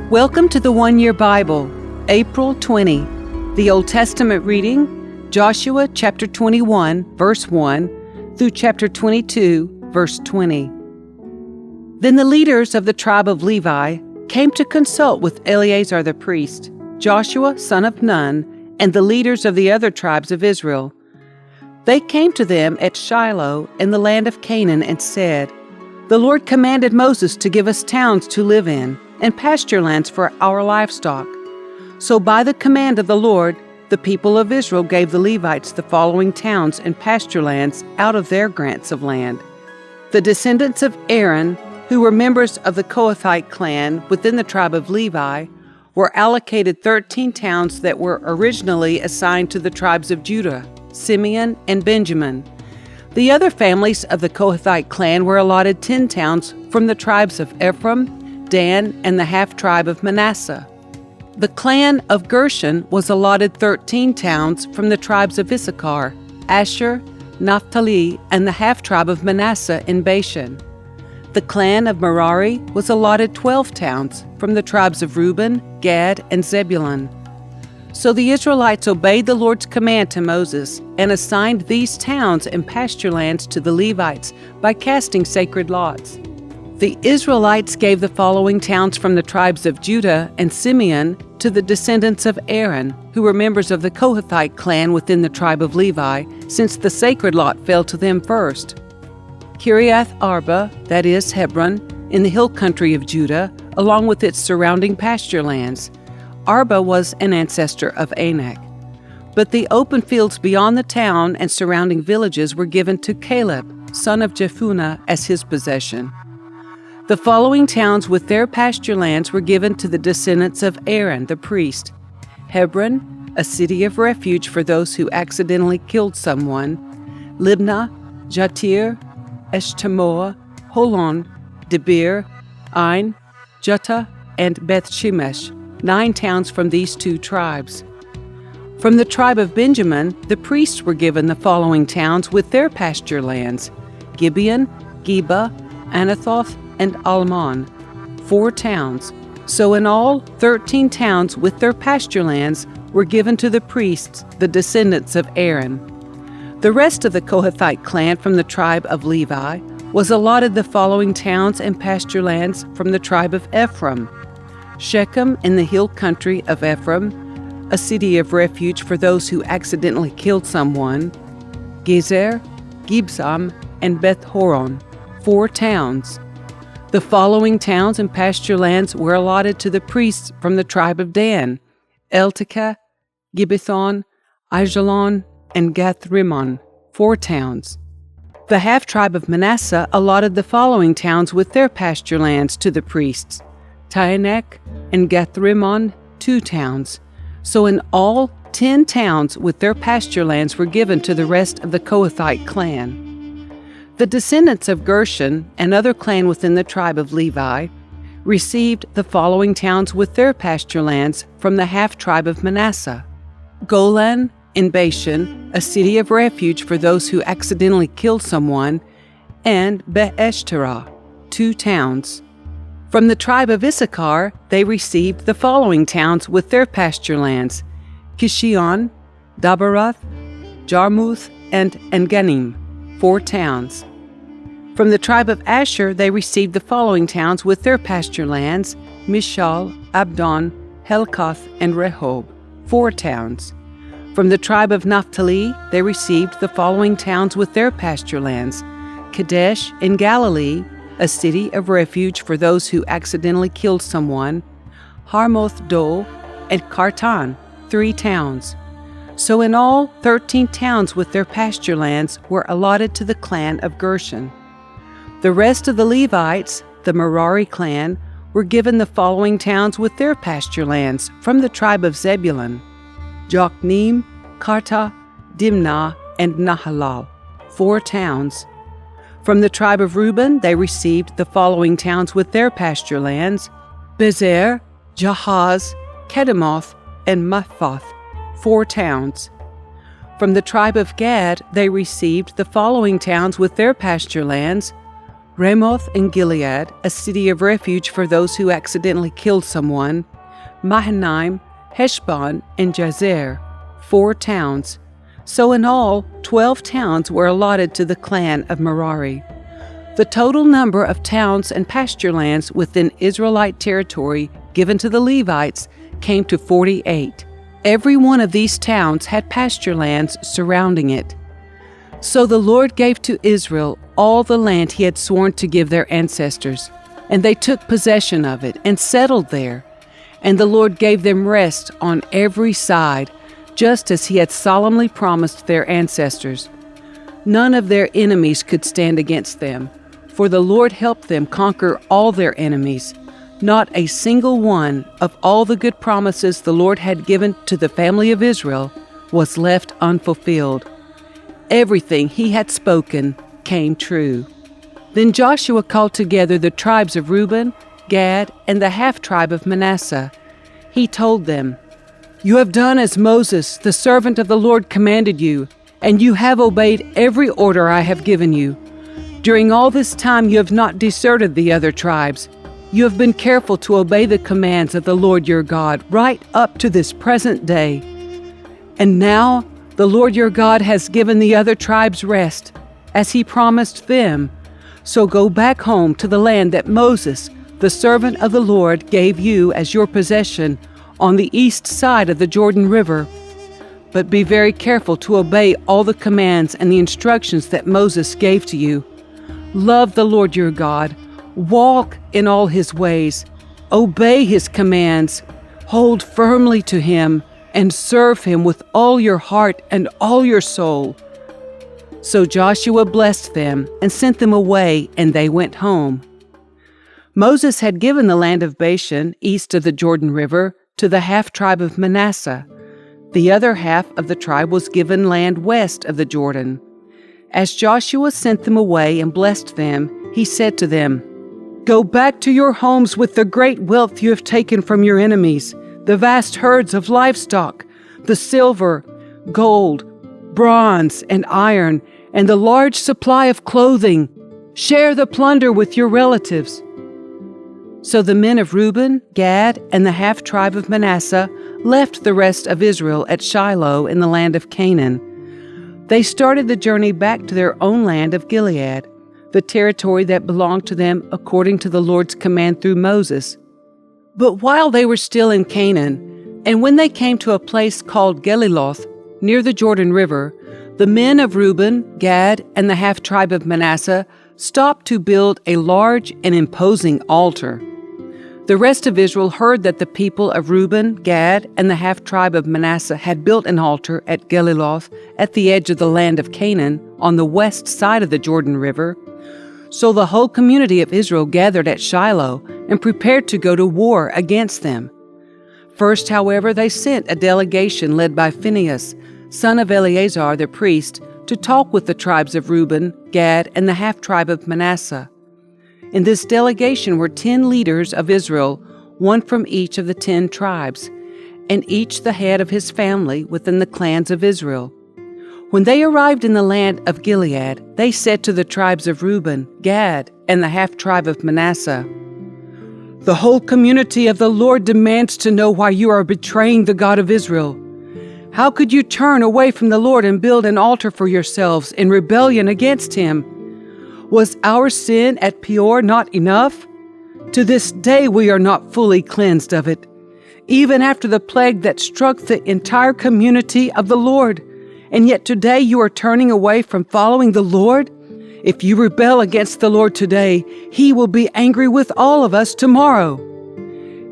Welcome to the One Year Bible, April 20. The Old Testament reading, Joshua chapter 21, verse 1, through chapter 22, verse 20. Then the leaders of the tribe of Levi came to consult with Eleazar the priest, Joshua son of Nun, and the leaders of the other tribes of Israel. They came to them at Shiloh in the land of Canaan and said, "The Lord commanded Moses to give us towns to live in, and pasture lands for our livestock. So by the command of the Lord, the people of Israel gave the Levites the following towns and pasture lands out of their grants of land. The descendants of Aaron, who were members of the Kohathite clan within the tribe of Levi, were allocated 13 towns that were originally assigned to the tribes of Judah, Simeon, and Benjamin. The other families of the Kohathite clan were allotted 10 towns from the tribes of Ephraim, Dan, and the half-tribe of Manasseh. The clan of Gershon was allotted 13 towns from the tribes of Issachar, Asher, Naphtali, and the half-tribe of Manasseh in Bashan. The clan of Merari was allotted 12 towns from the tribes of Reuben, Gad, and Zebulun. So the Israelites obeyed the Lord's command to Moses and assigned these towns and pasture lands to the Levites by casting sacred lots. The Israelites gave the following towns from the tribes of Judah and Simeon to the descendants of Aaron, who were members of the Kohathite clan within the tribe of Levi, since the sacred lot fell to them first. Kiriath Arba, that is, Hebron, in the hill country of Judah, along with its surrounding pasture lands. Arba was an ancestor of Anak. But the open fields beyond the town and surrounding villages were given to Caleb, son of Jephunneh, as his possession. The following towns with their pasture lands were given to the descendants of Aaron the priest: Hebron, a city of refuge for those who accidentally killed someone; Libnah, Jatir, Eshtemoa, Holon, Debir, Ain, Juttah, and Beth Shemesh, 9 towns from these 2 tribes. From the tribe of Benjamin, the priests were given the following towns with their pasture lands: Gibeon, Geba, Anathoth, and Almon, 4 towns. So in all, 13 towns with their pasture lands were given to the priests, the descendants of Aaron. The rest of the Kohathite clan from the tribe of Levi was allotted the following towns and pasture lands from the tribe of Ephraim: Shechem in the hill country of Ephraim, a city of refuge for those who accidentally killed someone; Gezer, Gibzam, and Beth Horon, 4 towns. The following towns and pasture lands were allotted to the priests from the tribe of Dan: Eltekeh, Gibbethon, Aijalon, and Gath-Rimmon, 4 towns. The half-tribe of Manasseh allotted the following towns with their pasture lands to the priests: Taanach and Gath-Rimmon, 2 towns. So in all, 10 towns with their pasture lands were given to the rest of the Kohathite clan. The descendants of Gershon, another clan within the tribe of Levi, received the following towns with their pasture lands from the half-tribe of Manasseh: Golan in Bashan, a city of refuge for those who accidentally killed someone, and Be'eshterah, 2 towns. From the tribe of Issachar, they received the following towns with their pasture lands: Kishion, Dabarath, Jarmuth, and Enganim, 4 towns. From the tribe of Asher, they received the following towns with their pasture lands: Mishal, Abdon, Helkath, and Rehob, 4 towns. From the tribe of Naphtali, they received the following towns with their pasture lands: Kadesh in Galilee, a city of refuge for those who accidentally killed someone; Harmoth-Do, and Kartan, 3 towns. So in all, 13 towns with their pasture lands were allotted to the clan of Gershon. The rest of the Levites, the Merari clan, were given the following towns with their pasture lands from the tribe of Zebulun: Jokneam, Karta, Dimnah, and Nahalal, 4 towns. From the tribe of Reuben, they received the following towns with their pasture lands: Bezer, Jahaz, Kedemoth, and Mephath, 4 towns. From the tribe of Gad, they received the following towns with their pasture lands: Ramoth in Gilead, a city of refuge for those who accidentally killed someone; Mahanaim, Heshbon, and Jazer, 4 towns. So in all, 12 towns were allotted to the clan of Merari. The total number of towns and pasture lands within Israelite territory given to the Levites came to 48. Every one of these towns had pasture lands surrounding it. So the Lord gave to Israel all the land he had sworn to give their ancestors, and they took possession of it and settled there. And the Lord gave them rest on every side, just as he had solemnly promised their ancestors. None of their enemies could stand against them, for the Lord helped them conquer all their enemies. Not a single one of all the good promises the Lord had given to the family of Israel was left unfulfilled. Everything he had spoken came true. Then Joshua called together the tribes of Reuben, Gad, and the half-tribe of Manasseh. He told them, "You have done as Moses, the servant of the Lord, commanded you, and you have obeyed every order I have given you. During all this time you have not deserted the other tribes. You have been careful to obey the commands of the Lord your God right up to this present day. And now the Lord your God has given the other tribes rest, as he promised them. So go back home to the land that Moses, the servant of the Lord, gave you as your possession on the east side of the Jordan River. But be very careful to obey all the commands and the instructions that Moses gave to you. Love the Lord your God. Walk in all his ways. Obey his commands. Hold firmly to him and serve him with all your heart and all your soul." So Joshua blessed them and sent them away, and they went home. Moses had given the land of Bashan, east of the Jordan River, to the half-tribe of Manasseh. The other half of the tribe was given land west of the Jordan. As Joshua sent them away and blessed them, he said to them, "Go back to your homes with the great wealth you have taken from your enemies, the vast herds of livestock, the silver, gold, bronze, and iron, and the large supply of clothing. Share the plunder with your relatives." So the men of Reuben, Gad, and the half-tribe of Manasseh left the rest of Israel at Shiloh in the land of Canaan. They started the journey back to their own land of Gilead, the territory that belonged to them according to the Lord's command through Moses. But while they were still in Canaan, and when they came to a place called Geliloth, near the Jordan River, the men of Reuben, Gad, and the half-tribe of Manasseh stopped to build a large and imposing altar. The rest of Israel heard that the people of Reuben, Gad, and the half-tribe of Manasseh had built an altar at Geliloth at the edge of the land of Canaan on the west side of the Jordan River. So the whole community of Israel gathered at Shiloh and prepared to go to war against them. First, however, they sent a delegation led by Phinehas, son of Eleazar the priest, to talk with the tribes of Reuben, Gad, and the half-tribe of Manasseh. In this delegation were 10 leaders of Israel, one from each of the 10 tribes, and each the head of his family within the clans of Israel. When they arrived in the land of Gilead, they said to the tribes of Reuben, Gad, and the half-tribe of Manasseh, "The whole community of the Lord demands to know why you are betraying the God of Israel. How could you turn away from the Lord and build an altar for yourselves in rebellion against him? Was our sin at Peor not enough? To this day we are not fully cleansed of it, even after the plague that struck the entire community of the Lord. And yet today you are turning away from following the Lord? If you rebel against the Lord today, he will be angry with all of us tomorrow.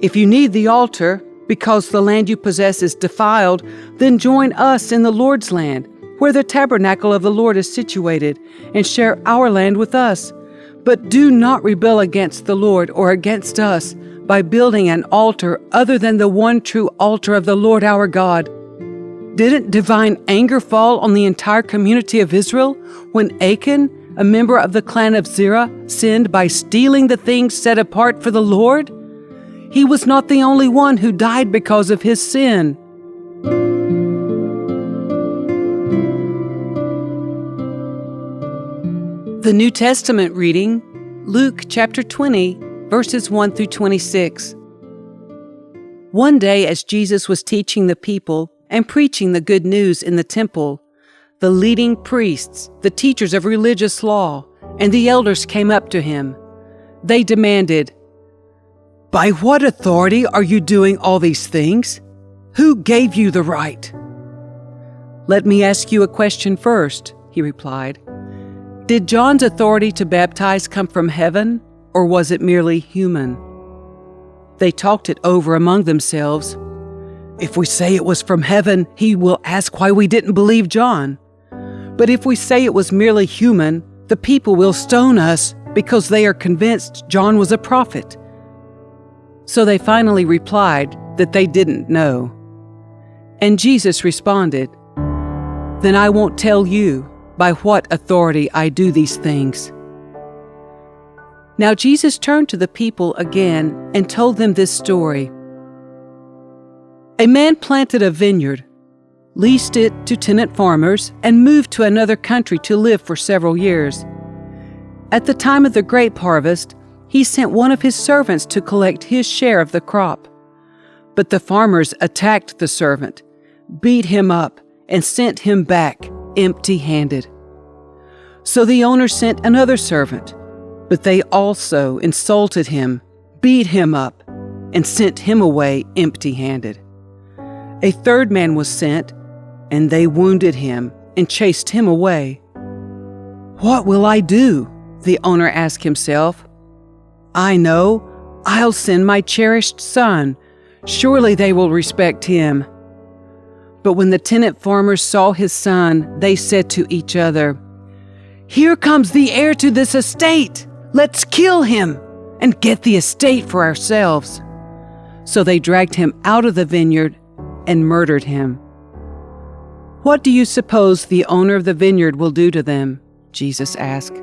If you need the altar, because the land you possess is defiled, then join us in the Lord's land, where the tabernacle of the Lord is situated, and share our land with us. But do not rebel against the Lord or against us by building an altar other than the one true altar of the Lord our God. Didn't divine anger fall on the entire community of Israel when Achan, a member of the clan of Zerah, sinned by stealing the things set apart for the Lord? He was not the only one who died because of his sin. The New Testament reading, Luke chapter 20, verses 1 through 26. One day as Jesus was teaching the people and preaching the good news in the temple, the leading priests, the teachers of religious law, and the elders came up to him. They demanded, "By what authority are you doing all these things? Who gave you the right?" "Let me ask you a question first," he replied. "Did John's authority to baptize come from heaven, or was it merely human?" They talked it over among themselves. "If we say it was from heaven, he will ask why we didn't believe John. But if we say it was merely human, the people will stone us because they are convinced John was a prophet." So they finally replied that they didn't know. And Jesus responded, "Then I won't tell you by what authority I do these things." Now Jesus turned to the people again and told them this story. A man planted a vineyard, leased it to tenant farmers, and moved to another country to live for several years. At the time of the grape harvest, he sent one of his servants to collect his share of the crop. But the farmers attacked the servant, beat him up, and sent him back empty-handed. So the owner sent another servant, but they also insulted him, beat him up, and sent him away empty-handed. A third man was sent, and they wounded him and chased him away. "What will I do?" the owner asked himself. "I know, I'll send my cherished son. Surely they will respect him." But when the tenant farmers saw his son, they said to each other, "Here comes the heir to this estate. Let's kill him and get the estate for ourselves." So they dragged him out of the vineyard and murdered him. "What do you suppose the owner of the vineyard will do to them?" Jesus asked.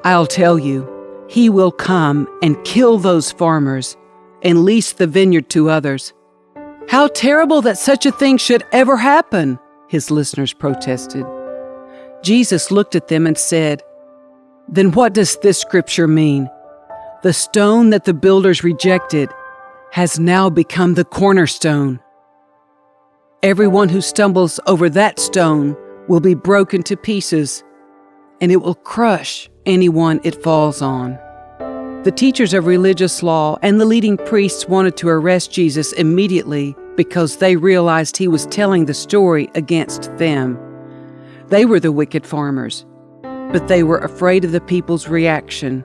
"I'll tell you, he will come and kill those farmers and lease the vineyard to others." "How terrible that such a thing should ever happen," his listeners protested. Jesus looked at them and said, "Then what does this scripture mean? The stone that the builders rejected has now become the cornerstone. Everyone who stumbles over that stone will be broken to pieces, and it will crush anyone it falls on." The teachers of religious law and the leading priests wanted to arrest Jesus immediately because they realized he was telling the story against them. They were the wicked farmers, but they were afraid of the people's reaction.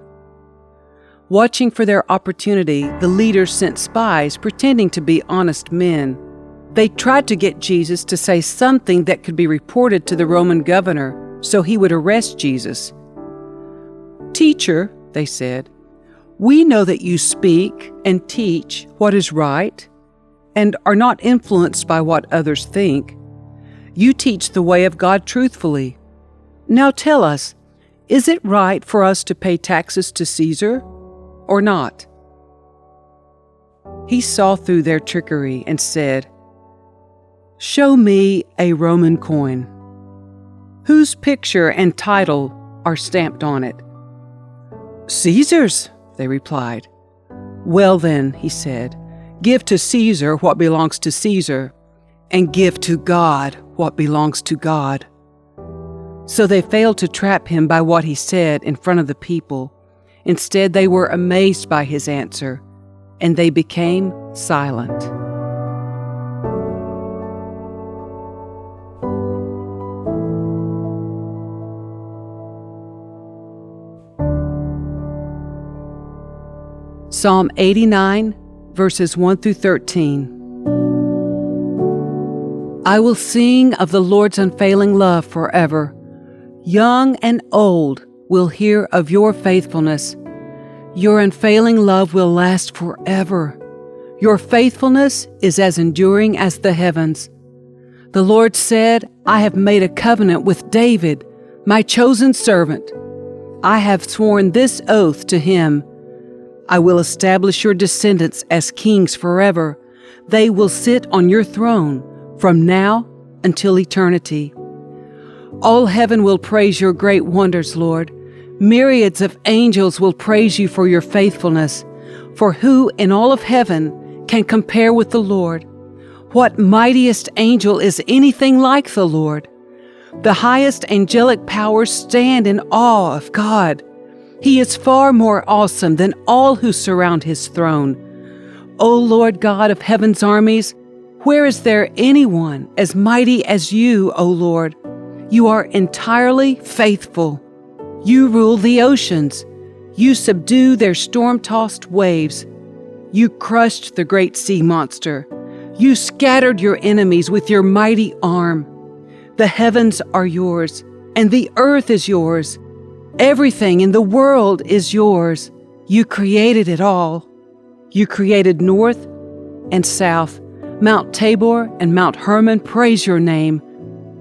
Watching for their opportunity, the leaders sent spies pretending to be honest men. They tried to get Jesus to say something that could be reported to the Roman governor so he would arrest Jesus. "Teacher," they said, "we know that you speak and teach what is right and are not influenced by what others think. You teach the way of God truthfully. Now tell us, is it right for us to pay taxes to Caesar or not?" He saw through their trickery and said, "Show me a Roman coin. Whose picture and title are stamped on it?" "Caesar's," they replied. "Well then," he said, "give to Caesar what belongs to Caesar, and give to God what belongs to God." So they failed to trap him by what he said in front of the people. Instead, they were amazed by his answer, and they became silent. Psalm 89, verses 1 through 13. I will sing of the Lord's unfailing love forever. Young and old will hear of your faithfulness. Your unfailing love will last forever. Your faithfulness is as enduring as the heavens. The Lord said, I have made a covenant with David, my chosen servant. I have sworn this oath to him. I will establish your descendants as kings forever. They will sit on your throne from now until eternity. All heaven will praise your great wonders, Lord. Myriads of angels will praise you for your faithfulness. For who in all of heaven can compare with the Lord? What mightiest angel is anything like the Lord? The highest angelic powers stand in awe of God. He is far more awesome than all who surround his throne. O Lord God of heaven's armies, where is there anyone as mighty as you, O Lord? You are entirely faithful. You rule the oceans. You subdue their storm-tossed waves. You crushed the great sea monster. You scattered your enemies with your mighty arm. The heavens are yours, and the earth is yours. Everything in the world is yours. You created it all. You created north and south. Mount Tabor and Mount Hermon praise your name.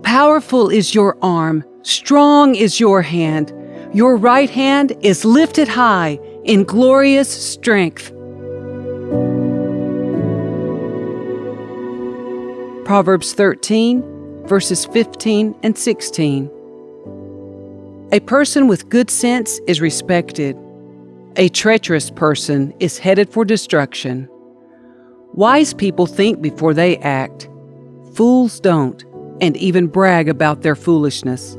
Powerful is your arm. Strong is your hand. Your right hand is lifted high in glorious strength. Proverbs 13, verses 15 and 16. A person with good sense is respected. A treacherous person is headed for destruction. Wise people think before they act. Fools don't, and even brag about their foolishness.